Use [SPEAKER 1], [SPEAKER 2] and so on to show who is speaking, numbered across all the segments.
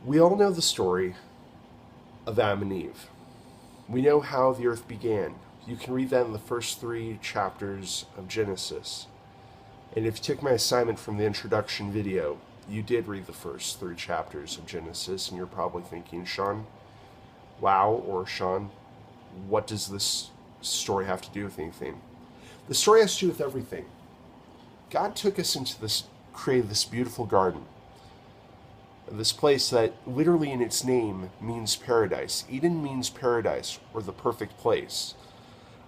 [SPEAKER 1] We all know the story of Adam and Eve. We know how the earth began. You can read that in the first 3 chapters of Genesis. And if you took my assignment from the introduction video, you did read the first 3 chapters of Genesis, and you're probably thinking, Sean, wow, or Sean, what does this story have to do with anything? The story has to do with everything. God took us into created this beautiful garden. This place that literally in its name means paradise. Eden means paradise, or the perfect place.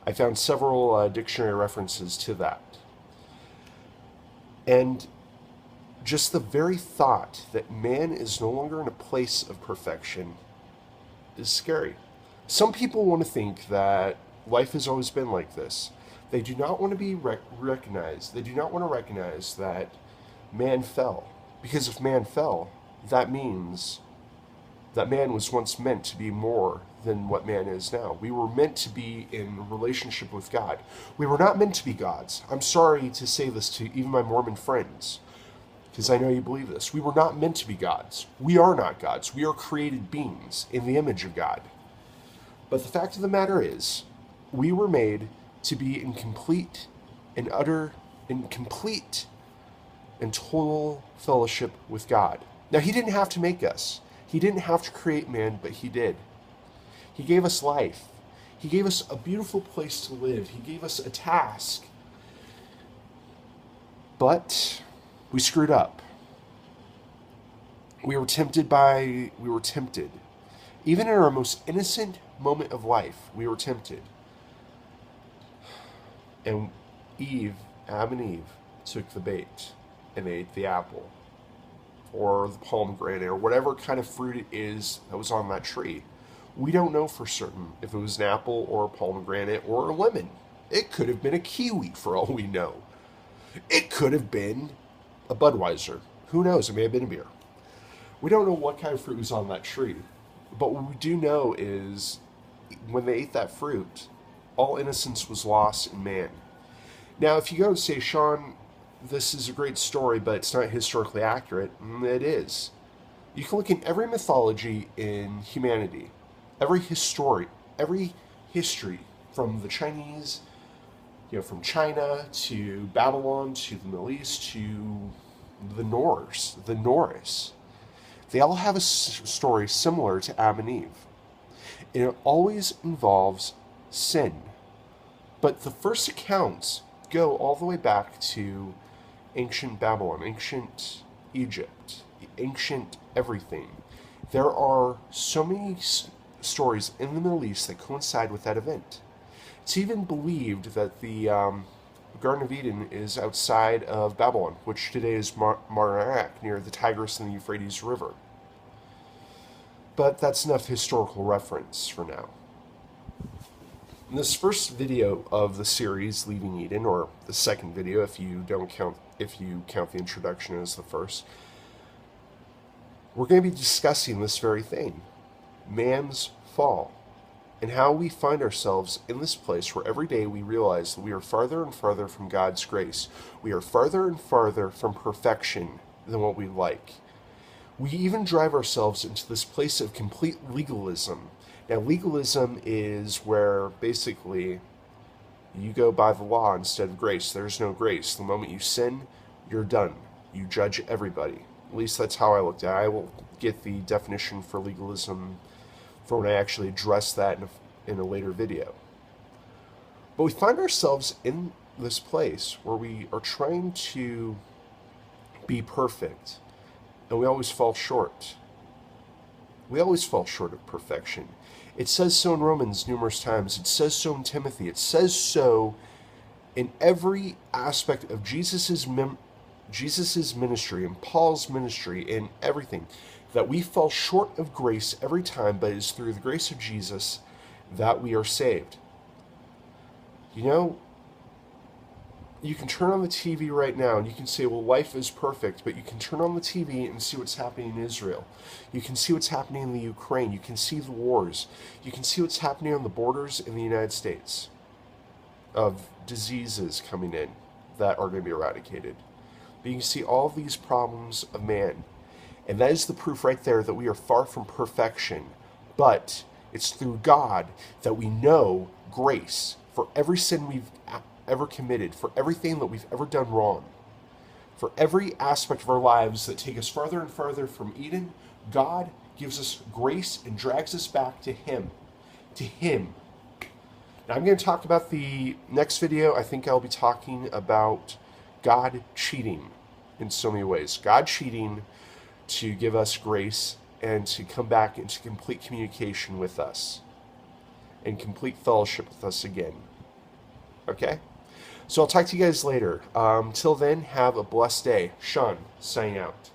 [SPEAKER 1] I found several dictionary references to that. And just the very thought that man is no longer in a place of perfection is scary. Some people want to think that life has always been like this. They do not want to be recognized. They do not want to recognize that man fell. Because if man fell, that means that man was once meant to be more than what man is now. We were meant to be in relationship with God. We were not meant to be gods. I'm sorry to say this to even my Mormon friends, because I know you believe this. We were not meant to be gods. We are not gods. We are created beings in the image of God. But the fact of the matter is, we were made to be in complete and total fellowship with God. Now, he didn't have to make us. He didn't have to create man, but he did. He gave us life. He gave us a beautiful place to live. He gave us a task. But we screwed up. We were tempted. Even in our most innocent moment of life, we were tempted. And Adam and Eve, took the bait and they ate the apple, or the pomegranate, or whatever kind of fruit it is that was on that tree. We don't know for certain if it was an apple or a pomegranate or a lemon. It could have been a kiwi for all we know. It could have been a Budweiser. Who knows? It may have been a beer. We don't know what kind of fruit was on that tree. But what we do know is when they ate that fruit, all innocence was lost in man. Now, if you go and say, Sean, this is a great story, but it's not historically accurate, it is. You can look in every mythology in humanity, every history, from the Chinese, from China to Babylon to the Middle East to the Norse. They all have a story similar to Adam and Eve. And it always involves sin. But the first accounts go all the way back to ancient Babylon, ancient Egypt, ancient everything. There are so many stories in the Middle East that coincide with that event. It's even believed that the Garden of Eden is outside of Babylon, which today is Marnak, near the Tigris and the Euphrates River. But that's enough historical reference for now. In this first video of the series, Leaving Eden, or the second video if you count the introduction as the first, we're going to be discussing this very thing, man's fall, and how we find ourselves in this place where every day we realize that we are farther and farther from God's grace. We are farther and farther from perfection than what we like. We even drive ourselves into this place of complete legalism. Now, legalism is where basically you go by the law instead of grace. There's no grace. The moment you sin, you're done. You judge everybody. At least that's how I looked at it. I will get the definition for legalism for when I actually address that in a later video. But we find ourselves in this place where we are trying to be perfect, and we always fall short. We always fall short of perfection. It says so in Romans numerous times. It says so in Timothy. It says so in every aspect of Jesus's ministry and Paul's ministry and everything, that we fall short of grace every time, but it is through the grace of Jesus that we are saved. You can turn on the TV right now and you can say, well, life is perfect, but you can turn on the TV and see what's happening in Israel. You can see what's happening in the Ukraine. You can see the wars. You can see what's happening on the borders in the United States of diseases coming in that are going to be eradicated. But you can see all of these problems of man. And that is the proof right there that we are far from perfection. But it's through God that we know grace for every sin we've ever committed, for everything that we've ever done wrong, for every aspect of our lives that take us farther and farther from Eden. God gives us grace and drags us back to Him. To Him. Now, I'm going to talk about the next video. I think I'll be talking about God cheating in so many ways. God cheating to give us grace and to come back into complete communication with us and complete fellowship with us again. Okay? So I'll talk to you guys later. Till then, have a blessed day. Sean, signing out.